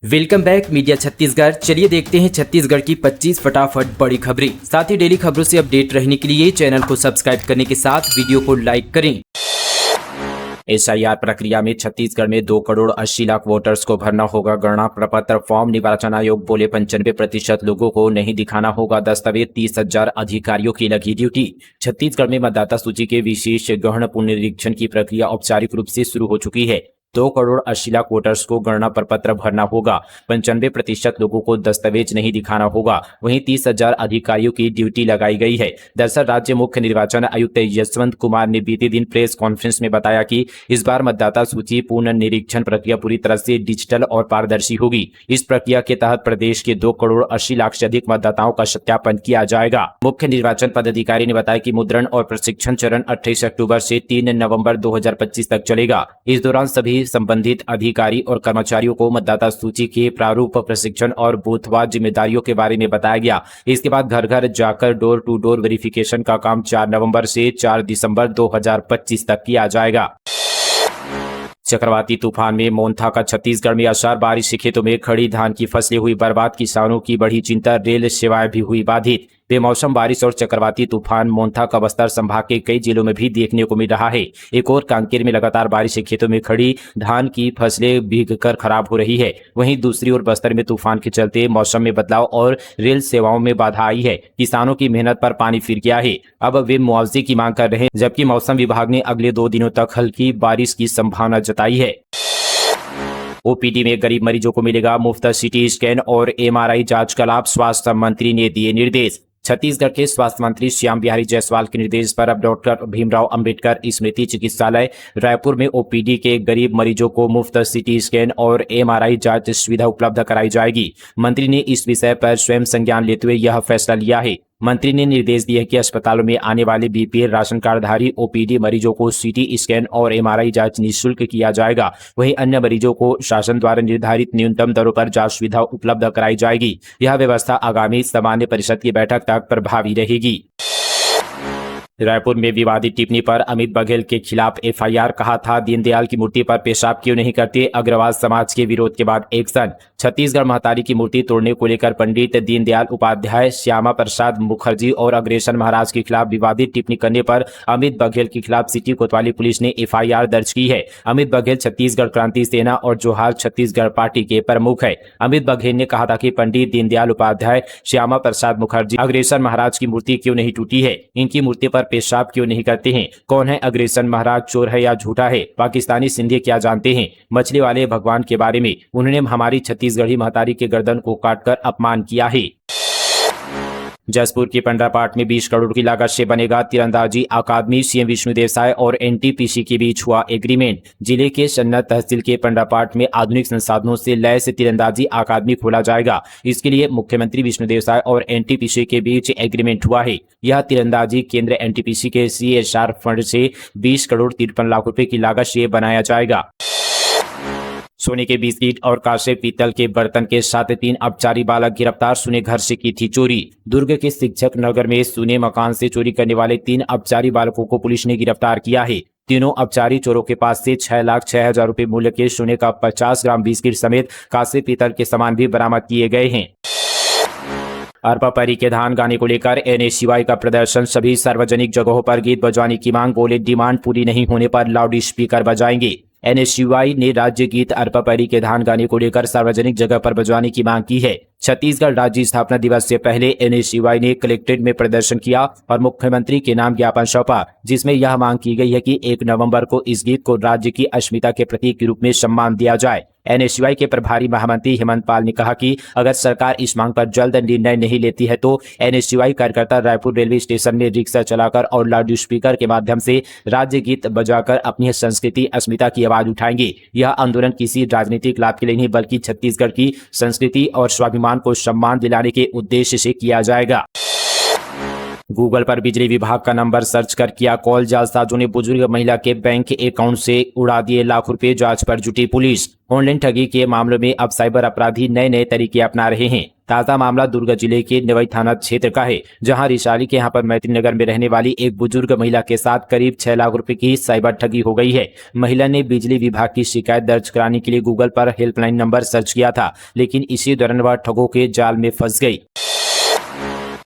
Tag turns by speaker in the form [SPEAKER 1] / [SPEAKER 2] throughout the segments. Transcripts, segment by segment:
[SPEAKER 1] Welcome back media Chhattisgarh. चलिए देखते हैं छत्तीसगढ़ की 25 फटाफट बड़ी खबरें। साथ ही डेली खबरों से अपडेट रहने के लिए चैनल को सब्सक्राइब करने के साथ वीडियो को लाइक करें। एसआईआर प्रक्रिया में छत्तीसगढ़ में 2 करोड़ 80 लाख वोटर्स को भरना होगा गणना प्रपत्र फॉर्म। निर्वाचन आयोग बोले 95% लोगों को नहीं दिखाना होगा दस्तावेज। 30,000 अधिकारियों की लगी ड्यूटी। छत्तीसगढ़ में मतदाता सूची के विशेष गहन पुनरीक्षण की प्रक्रिया औपचारिक रूप से शुरू हो चुकी है। 2 करोड़ 80 लाख वोटर्स को गणना प्रपत्र भरना होगा। 95% लोगों को दस्तावेज नहीं दिखाना होगा। वहीं 30,000 अधिकारियों की ड्यूटी लगाई गई है। दरअसल राज्य मुख्य निर्वाचन आयुक्त यशवंत कुमार ने बीते दिन प्रेस कॉन्फ्रेंस में बताया कि इस बार मतदाता सूची पुनर्निरीक्षण प्रक्रिया पूरी तरह से डिजिटल और पारदर्शी होगी। इस प्रक्रिया के तहत प्रदेश के 2 करोड़ 80 लाख से अधिक मतदाताओं का सत्यापन किया जाएगा। मुख्य निर्वाचन पदाधिकारी ने बताया कि मुद्रण और प्रशिक्षण चरण 28 अक्टूबर से 3 नवंबर 2025 तक चलेगा। इस दौरान सभी संबंधित अधिकारी और कर्मचारियों को मतदाता सूची के प्रारूप, प्रशिक्षण और बूथवार जिम्मेदारियों के बारे में बताया गया। इसके बाद घर घर जाकर डोर टू डोर वेरिफिकेशन का काम 4 नवंबर से 4 दिसंबर 2025 तक किया जाएगा। चक्रवाती तूफान में मोंथा का छत्तीसगढ़ में असर। बारिश से खेतों में खड़ी धान की फसलें हुई बर्बाद। किसानों की बढ़ी चिंता। रेल सेवाएं भी हुई बाधित। बेमौसम बारिश और चक्रवाती तूफान मोंथा का बस्तर संभाग के कई जिलों में भी देखने को मिल रहा है। एक और कांकेर में लगातार बारिश से खेतों में खड़ी धान की फसलें भीगकर खराब हो रही है। वहीं दूसरी ओर बस्तर में तूफान के चलते मौसम में बदलाव और रेल सेवाओं में बाधा आई है। किसानों की मेहनत पर पानी फिर गया है। अब वे मुआवजे की मांग कर रहे हैं, जबकि मौसम विभाग ने अगले 2 दिनों तक हल्की बारिश की संभावना जताई है। ओपीडी में गरीब मरीजों को मिलेगा मुफ्त सिटी स्कैन और एमआरआई जांच का लाभ। स्वास्थ्य मंत्री ने दिए निर्देश। छत्तीसगढ़ के स्वास्थ्य मंत्री श्याम बिहारी जायसवाल के निर्देश पर अब डॉक्टर भीमराव अंबेडकर स्मृति चिकित्सालय रायपुर में ओपीडी के गरीब मरीजों को मुफ्त सिटी स्कैन और एमआरआई जांच सुविधा उपलब्ध कराई जाएगी। मंत्री ने इस विषय पर स्वयं संज्ञान लेते हुए यह फैसला लिया है। मंत्री ने निर्देश दिए कि अस्पतालों में आने वाले बीपीएल राशन कार्डधारी ओपीडी मरीजों को सीटी स्कैन और एमआरआई जांच निःशुल्क किया जाएगा। वहीं अन्य मरीजों को शासन द्वारा निर्धारित न्यूनतम दरों पर जांच सुविधा उपलब्ध कराई जाएगी। यह व्यवस्था आगामी सामान्य परिषद की बैठक तक प्रभावी रहेगी। रायपुर में विवादित टिप्पणी पर अमित बघेल के खिलाफ एफआईआर। कहा था दीनदयाल की मूर्ति पर पेशाब क्यों नहीं करते। अग्रवाल समाज के विरोध के बाद एक्शन। छत्तीसगढ़ महतारी की मूर्ति तोड़ने को लेकर पंडित दीनदयाल उपाध्याय, श्यामा प्रसाद मुखर्जी और अग्रसेन महाराज के खिलाफ विवादित टिप्पणी करने पर अमित बघेल के खिलाफ सिटी कोतवाली पुलिस ने एफआईआर दर्ज की है। अमित बघेल छत्तीसगढ़ क्रांति सेना और जोहार छत्तीसगढ़ पार्टी के प्रमुख है। अमित बघेल ने कहा था कि पंडित दीनदयाल उपाध्याय, श्यामा प्रसाद मुखर्जी, अग्रसेन महाराज की मूर्ति क्यों नहीं टूटी है। इनकी मूर्ति पर पेशाब क्यों नहीं करते हैं। कौन है अग्रसेन महाराज, चोर है या झूठा है। पाकिस्तानी सिंधी क्या जानते हैं मछली वाले भगवान के बारे में। उन्होंने हमारी छत्तीसगढ़ी महतारी के गर्दन को काटकर अपमान किया है। जसपुर के पंडरापाट में 20 करोड़ की लागत से बनेगा तीरंदाजी अकादमी। सीएम विष्णुदेव साय और एनटीपीसी के बीच हुआ एग्रीमेंट। जिले के सन्नत तहसील के पंडरापाट में आधुनिक संसाधनों से लैस तीरंदाजी अकादमी खोला जाएगा। इसके लिए मुख्यमंत्री विष्णुदेव साय और एनटीपीसी के बीच एग्रीमेंट हुआ है। यह तीरंदाजी केंद्र एनटीपीसी के सीएसआर फंड से 20 करोड़ 53 लाख रुपए की लागत से बनाया जाएगा। सोने के बिस्किट और कांसे पीतल के बर्तन के साथ 3 अपचारी बालक गिरफ्तार। सुने घर से की थी चोरी। दुर्ग के शिक्षक नगर में सुने मकान से चोरी करने वाले 3 अपचारी बालकों को पुलिस ने गिरफ्तार किया है। तीनों अपचारी चोरों के पास से 6,06,000 रुपए मूल्य के सोने का 50 ग्राम बिस्किट समेत कांसे पीतल के सामान भी बरामद किए गए हैं। अरपापरी के धान गाने को लेकर एनएसयूआई का प्रदर्शन। सभी सार्वजनिक जगहों पर गीत बजवाने की मांग। बोले डिमांड पूरी नहीं होने पर लाउड स्पीकर बजाएंगे। एनएसयूआई ने राज्य गीत अरपापरी के धान गाने को लेकर सार्वजनिक जगह पर बजवाने की मांग की है। छत्तीसगढ़ राज्य स्थापना दिवस से पहले एनएसयूआई ने कलेक्ट्रेट में प्रदर्शन किया और मुख्यमंत्री के नाम ज्ञापन सौंपा, जिसमें यह मांग की गई है कि 1 नवंबर को इस गीत को राज्य की अस्मिता के प्रतीक के रूप में सम्मान दिया जाए। एनएसयूआई के प्रभारी महामंत्री हेमंत पाल ने कहा कि अगर सरकार इस मांग पर जल्द निर्णय नहीं लेती है तो एनएसयूआई कार्यकर्ता रायपुर रेलवे स्टेशन में रिक्शा चलाकर और लाउड स्पीकर के माध्यम से राज्य गीत बजाकर अपनी संस्कृति अस्मिता की आवाज उठाएंगे। यह आंदोलन किसी राजनीतिक लाभ के लिए नहीं बल्कि छत्तीसगढ़ की संस्कृति और स्वाभिमान को सम्मान दिलाने के उद्देश्य से किया जाएगा। गूगल पर बिजली विभाग का नंबर सर्च कर किया कॉल। जालसाजों ने बुजुर्ग महिला के बैंक अकाउंट से उड़ा दिए लाख रुपए। जांच पर जुटी पुलिस। ऑनलाइन ठगी के मामलों में अब साइबर अपराधी नए नए तरीके अपना रहे हैं। ताज़ा मामला दुर्ग जिले के नेवई थाना क्षेत्र का है, जहां रिशाली के यहाँ पर मैत्री नगर में रहने वाली एक बुजुर्ग महिला के साथ करीब 6 लाख रुपए की साइबर ठगी हो गई है। महिला ने बिजली विभाग की शिकायत दर्ज कराने के लिए गूगल पर हेल्पलाइन नंबर सर्च किया था, लेकिन इसी दौरान वह ठगों के जाल में फंस गई।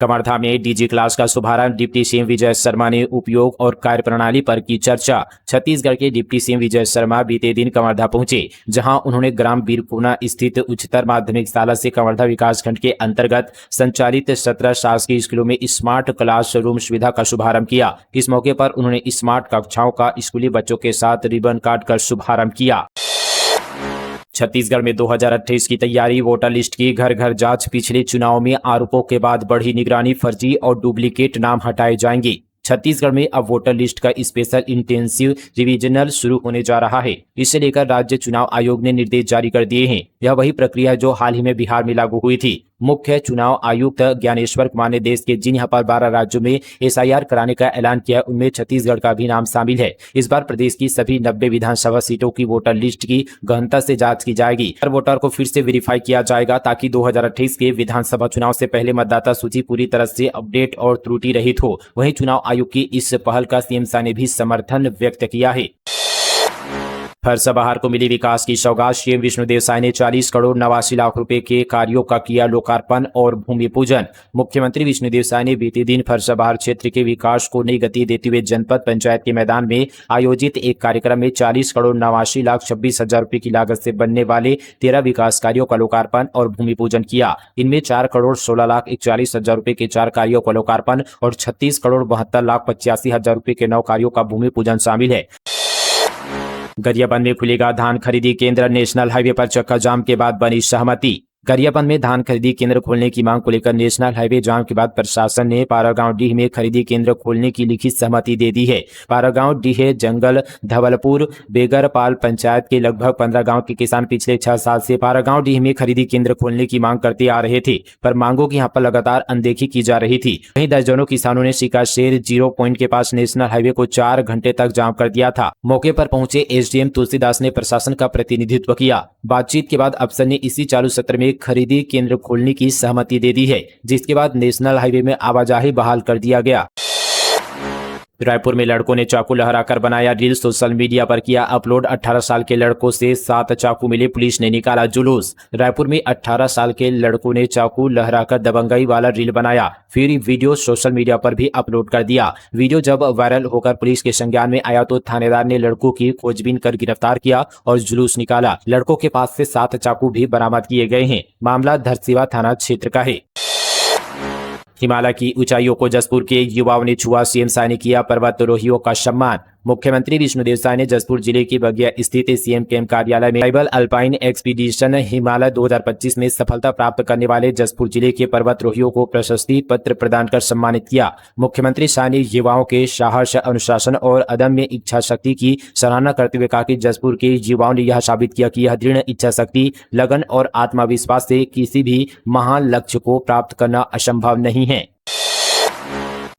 [SPEAKER 1] कवर्धा में डीजी क्लास का शुभारंभ, डिप्टी सीएम विजय शर्मा ने उपयोग और कार्यप्रणाली पर की चर्चा। छत्तीसगढ़ के डिप्टी सीएम विजय शर्मा बीते दिन कवर्धा पहुंचे, जहां उन्होंने ग्राम बीरपुना स्थित उच्चतर माध्यमिक शाला से कवर्धा विकासखंड के अंतर्गत संचालित 17 शासकीय स्कूलों में स्मार्ट क्लासरूम सुविधा का शुभारंभ किया। इस मौके पर उन्होंने स्मार्ट कक्षाओं का स्कूली बच्चों के साथ रिबन काट कर शुभारंभ किया। छत्तीसगढ़ में 2028 की तैयारी, वोटर लिस्ट की घर घर जांच, पिछले चुनाव में आरोपों के बाद बढ़ी निगरानी, फर्जी और डुप्लीकेट नाम हटाए जाएंगे। छत्तीसगढ़ में अब वोटर लिस्ट का स्पेशल इंटेंसिव रिविजनल शुरू होने जा रहा है। इसे लेकर राज्य चुनाव आयोग ने निर्देश जारी कर दिए हैं। यह वही प्रक्रिया है जो हाल ही में बिहार में लागू हुई थी। मुख्य चुनाव आयुक्त ज्ञानेश्वर कुमार ने देश के जिन यहाँ पर 12 राज्यों में SIR कराने का ऐलान किया, उनमें छत्तीसगढ़ का भी नाम शामिल है। इस बार प्रदेश की सभी 90 विधानसभा सीटों की वोटर लिस्ट की गहनता से जांच की जाएगी। हर वोटर को फिर से वेरीफाई किया जाएगा, ताकि 2028 के विधानसभा चुनाव से पहले मतदाता सूची पूरी तरह से अपडेट और त्रुटि रहित हो। वहीं चुनाव आयोग की इस पहल का सीएम शाह ने भी समर्थन व्यक्त किया है। फरसबहार को मिली विकास की सौगात, सीएम विष्णुदेव साय ने 40 करोड़ 89 लाख रुपए के कार्यों का किया लोकार्पण और भूमि पूजन। मुख्यमंत्री विष्णुदेव साय ने बीते दिन फरसबहार क्षेत्र के विकास को नई गति देते हुए जनपद पंचायत के मैदान में आयोजित एक कार्यक्रम में 40 करोड़ 89 लाख 26 हजार रुपए की लागत से बनने वाले 13 विकास कार्यों का लोकार्पण और भूमि पूजन किया। इनमें 4 करोड़ 16 लाख 41 हजार रुपए के 4 कार्यों का लोकार्पण और 36 करोड़ 72 लाख 85 हजार रुपए के 9 कार्यों का भूमि पूजन शामिल है। गरियाबंद में खुलेगा धान खरीदी केंद्र, नेशनल हाईवे पर चक्का जाम के बाद बनी सहमति। गरियाबंद में धान खरीदी केंद्र खोलने की मांग को लेकर नेशनल हाईवे जाम के बाद प्रशासन ने पारागांव डीह में खरीदी केंद्र खोलने की लिखित सहमति दे दी है। पारागांव डीह जंगल धवलपुर बेगरपाल पंचायत के लगभग 15 गांव के किसान पिछले 6 साल से पारागांव डीह में खरीदी केंद्र खोलने की मांग करते आ रहे थे, पर मांगों की यहाँ पर लगातार अनदेखी की जा रही थी। वहीं दर्जनों किसानों ने शिकाशेर 0 पॉइंट के पास नेशनल हाईवे को 4 घंटे तक जाम कर दिया था। मौके पर पहुंचे SDM तुलसीदास ने प्रशासन का प्रतिनिधित्व किया। बातचीत के बाद अफसर ने इसी चालू सत्र में खरीदी केंद्र खोलने की सहमति दे दी है, जिसके बाद नेशनल हाईवे में आवाजाही बहाल कर दिया गया। रायपुर में लड़कों ने चाकू लहराकर बनाया रील, सोशल मीडिया पर किया अपलोड। 18 साल के लड़कों से 7 चाकू मिले, पुलिस ने निकाला जुलूस। रायपुर में 18 साल के लड़कों ने चाकू लहराकर दबंगई वाला रील बनाया, फिर वीडियो सोशल मीडिया पर भी अपलोड कर दिया। वीडियो जब वायरल होकर पुलिस के संज्ञान में आया तो थानेदार ने लड़कों की खोजबीन कर गिरफ्तार किया और जुलूस निकाला। लड़कों के पास से 7 चाकू भी बरामद किए गए हैं। मामला धरसीवा थाना क्षेत्र का है। हिमालय की ऊंचाइयों को जसपुर के युवाओं ने छुआ, सीएम साय ने किया पर्वतारोहियों का सम्मान। मुख्यमंत्री विष्णुदेव साय ने जसपुर जिले की बगिया स्थित सीएम कैंप कार्यालय में ट्राइबल अल्पाइन एक्सपीडिशन हिमालय 2025 में सफलता प्राप्त करने वाले जसपुर जिले के पर्वतारोहियों को प्रशस्ति पत्र प्रदान कर सम्मानित किया। मुख्यमंत्री साय ने युवाओं के साहस, अनुशासन और अदम्य इच्छा शक्ति की सराहना करते हुए कहा कि जसपुर के युवाओं ने यह साबित किया कि यह दृढ़ इच्छा शक्ति, लगन और आत्मविश्वास से किसी भी महान लक्ष्य को प्राप्त करना असंभव नहीं है।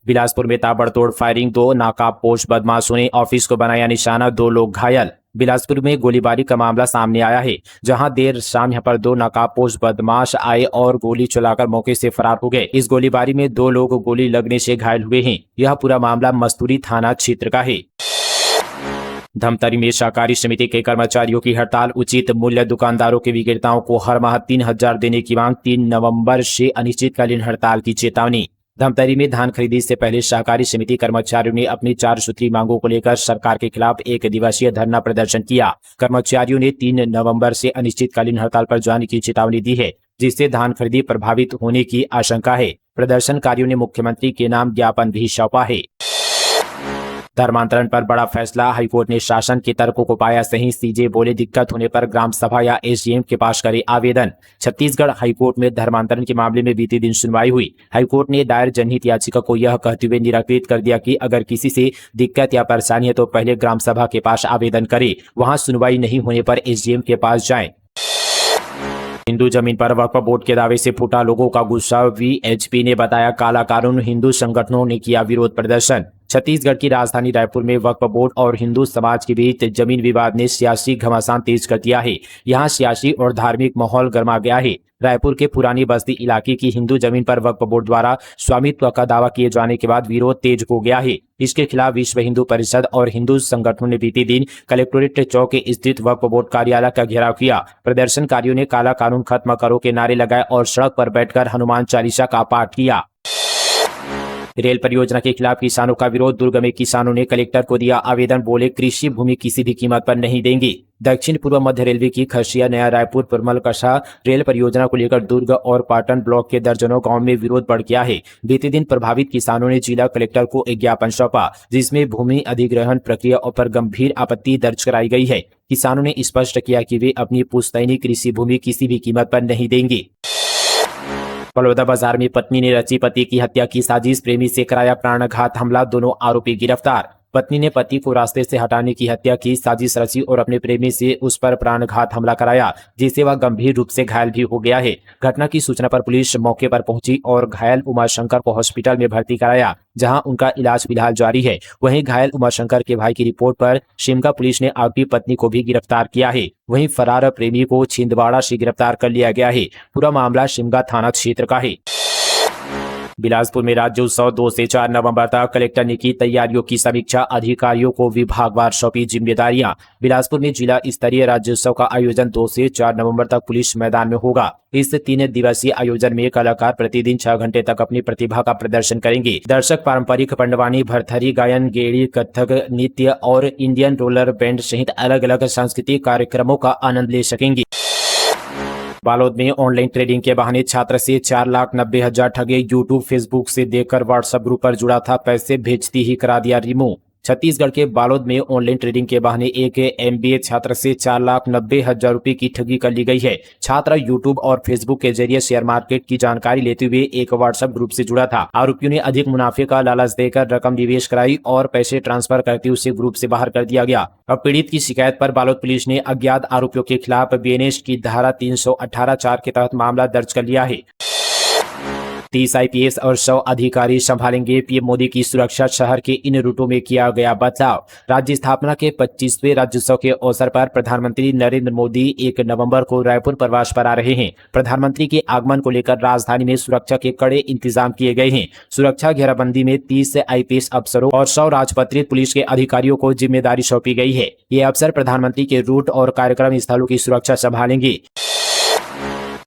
[SPEAKER 1] बिलासपुर में ताबड़तोड़ फायरिंग, 2 नाकाबपोश बदमाशों ने ऑफिस को बनाया निशाना, 2 लोग घायल। बिलासपुर में गोलीबारी का मामला सामने आया है, जहां देर शाम यहां पर 2 नकाबपोश बदमाश आए और गोली चलाकर मौके से फरार हो गए। इस गोलीबारी में 2 लोग गोली लगने से घायल हुए हैं। यह पूरा मामला मस्तूरी थाना क्षेत्र का है। धमतरी में सहकारी समिति के कर्मचारियों की हड़ताल, उचित मूल्य दुकानदारों के विक्रेताओं को हर माह 3000 देने की मांग, 3 नवंबर से अनिश्चितकालीन हड़ताल की चेतावनी। धमतरी में धान खरीदी से पहले सहकारी समिति कर्मचारियों ने अपनी 4 सूत्री मांगों को लेकर सरकार के खिलाफ 1 दिवसीय धरना प्रदर्शन किया। कर्मचारियों ने 3 नवंबर से अनिश्चितकालीन हड़ताल पर जाने की चेतावनी दी है, जिससे धान खरीदी प्रभावित होने की आशंका है। प्रदर्शनकारियों ने मुख्यमंत्री के नाम ज्ञापन भी सौंपा है। धर्मांतरण पर बड़ा फैसला, हाईकोर्ट ने शासन के तर्कों को पाया सही, सीजे बोले दिक्कत होने पर ग्राम सभा या SDM के पास करे आवेदन। छत्तीसगढ़ हाईकोर्ट में धर्मांतरण के मामले में बीते दिन सुनवाई हुई। हाईकोर्ट ने दायर जनहित याचिका को यह कहते हुए निराकृत कर दिया कि अगर किसी से दिक्कत या परेशानी है तो पहले ग्राम सभा के पास आवेदन करे, वहां सुनवाई नहीं होने पर SDM के पास जाएं। हिंदू जमीन पर वक्फ बोर्ड के दावे से फूटा लोगों का गुस्सा, VHP ने बताया काला कानून, हिंदू संगठनों ने किया विरोध प्रदर्शन। छत्तीसगढ़ की राजधानी रायपुर में वक्फ बोर्ड और हिंदू समाज के बीच जमीन विवाद ने सियासी घमासान तेज कर दिया है। यहाँ सियासी और धार्मिक माहौल गर्मा गया है। रायपुर के पुरानी बस्ती इलाके की हिंदू जमीन पर वक्फ बोर्ड द्वारा स्वामित्व का दावा किए जाने के बाद विरोध तेज हो गया है। इसके खिलाफ विश्व हिंदू परिषद और हिंदू संगठनों ने बीते दिन कलेक्टोरेट चौक स्थित वक्फ बोर्ड कार्यालय का घेराव किया। प्रदर्शनकारियों ने काला कानून खत्म करो के नारे लगाए और सड़क पर बैठकर हनुमान चालीसा का पाठ किया। रेल परियोजना के खिलाफ किसानों का विरोध। दुर्ग में किसानों ने कलेक्टर को दिया आवेदन, बोले कृषि भूमि किसी भी कीमत पर नहीं देंगे। दक्षिण पूर्व मध्य रेलवे की खरसिया नया रायपुर पुरमलकसा रेल परियोजना को लेकर दुर्ग और पाटन ब्लॉक के दर्जनों गांव में विरोध बढ़ गया है। बीते दिन प्रभावित किसानों ने जिला कलेक्टर को एक ज्ञापन सौंपा, जिसमें भूमि अधिग्रहण प्रक्रिया पर गंभीर आपत्ति दर्ज कराई गई है। किसानों ने स्पष्ट किया कि वे अपनी पुश्तैनी कृषि भूमि किसी भी कीमत पर नहीं देंगे। बलौदाबाजार में पत्नी ने रची पति की हत्या की साजिश, प्रेमी से कराया प्राणघात हमला, दोनों आरोपी गिरफ्तार। पत्नी ने पति को रास्ते से हटाने की हत्या की साजिश रची और अपने प्रेमी से उस पर प्राणघात हमला कराया, जिससे वह गंभीर रूप से घायल भी हो गया है। घटना की सूचना पर पुलिस मौके पर पहुंची और घायल उमाशंकर को हॉस्पिटल में भर्ती कराया, जहां उनका इलाज फिलहाल जारी है। वहीं घायल उमाशंकर के भाई की रिपोर्ट पर शिमगा पुलिस ने आरोपी पत्नी को भी गिरफ्तार किया है। वहीं फरार प्रेमी को छिंदवाड़ा से गिरफ्तार कर लिया गया है। पूरा मामला शिमगा थाना क्षेत्र का है। बिलासपुर में राज्योत्सव 2 से 4 नवंबर तक, कलेक्टर ने की तैयारियों की समीक्षा, अधिकारियों को विभागवार सौंपी जिम्मेदारियां। बिलासपुर में जिला स्तरीय राज्योत्सव का आयोजन 2 से 4 नवंबर तक पुलिस मैदान में होगा। इस 3 दिवसीय आयोजन में कलाकार प्रतिदिन 6 घंटे तक अपनी प्रतिभा का प्रदर्शन करेंगे। दर्शक पारंपरिक पंडवानी, भरथरी गायन, गेड़ी, कथक नृत्य और इंडियन रोलर बैंड सहित अलग अलग सांस्कृतिक कार्यक्रमों का आनंद ले सकेंगे। बालोद में ऑनलाइन ट्रेडिंग के बहाने छात्र से 4,90,000 ठगे। यूट्यूब फेसबुक से देखकर व्हाट्सएप ग्रुप पर जुड़ा था, पैसे भेजती ही करा दिया रिमूव। छत्तीसगढ़ के बालोद में ऑनलाइन ट्रेडिंग के बहाने एक MBA छात्र से 4,90,000 रुपए की ठगी कर ली गई है। छात्र यूट्यूब और फेसबुक के जरिए शेयर मार्केट की जानकारी लेते हुए एक व्हाट्सएप ग्रुप से जुड़ा था। आरोपियों ने अधिक मुनाफे का लालच देकर रकम निवेश कराई और पैसे ट्रांसफर करते उसे ग्रुप से बाहर कर दिया गया। अब पीड़ित की शिकायत पर बालोद पुलिस ने अज्ञात आरोपियों के खिलाफ BNS की धारा 318(4) के तहत मामला दर्ज कर लिया है। 30 IPS और 100 अधिकारी संभालेंगे पीएम मोदी की सुरक्षा। शहर के इन रूटों में किया गया बदलाव। राज्य स्थापना के 25वें राज्योत्सव के अवसर पर प्रधानमंत्री नरेंद्र मोदी 1 नवंबर को रायपुर प्रवास पर आ रहे हैं। प्रधानमंत्री के आगमन को लेकर राजधानी में सुरक्षा के कड़े इंतजाम किए गए हैं। सुरक्षा घेराबंदी में 30 IPS अफसरों और 100 राजपत्रित पुलिस के अधिकारियों को जिम्मेदारी सौंपी गई है। ये अफसर प्रधानमंत्री के रूट और कार्यक्रम स्थलों की सुरक्षा संभालेंगे।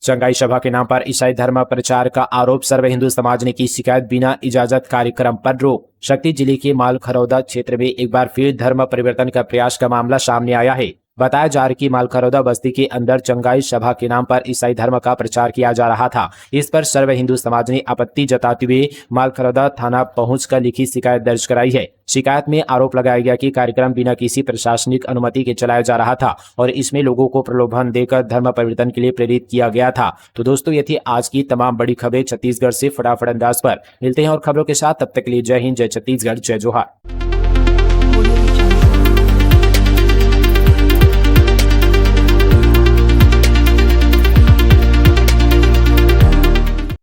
[SPEAKER 1] चंगाई सभा के नाम पर ईसाई धर्म प्रचार का आरोप, सर्व हिंदू समाज ने की शिकायत, बिना इजाजत कार्यक्रम पर रोक। शक्ति जिले के मालखरौदा क्षेत्र में एक बार फिर धर्म परिवर्तन का प्रयास का मामला सामने आया है। बताया जा रहा है कि मालखरौदा बस्ती के अंदर चंगाई सभा के नाम पर ईसाई धर्म का प्रचार किया जा रहा था। इस पर सर्व हिंदू समाज ने आपत्ति जताते हुए मालखरौदा थाना पहुंचकर लिखी शिकायत दर्ज कराई है। शिकायत में आरोप लगाया गया कि कार्यक्रम बिना किसी प्रशासनिक अनुमति के चलाया जा रहा था और इसमें लोगों को प्रलोभन देकर धर्म परिवर्तन के लिए प्रेरित किया गया था। तो दोस्तों, ये थी आज की तमाम बड़ी खबरें छत्तीसगढ़ से फटाफट अंदाज पर। मिलते हैं और खबरों के साथ, तब तक के लिए जय हिंद, जय छत्तीसगढ़, जय जोहार।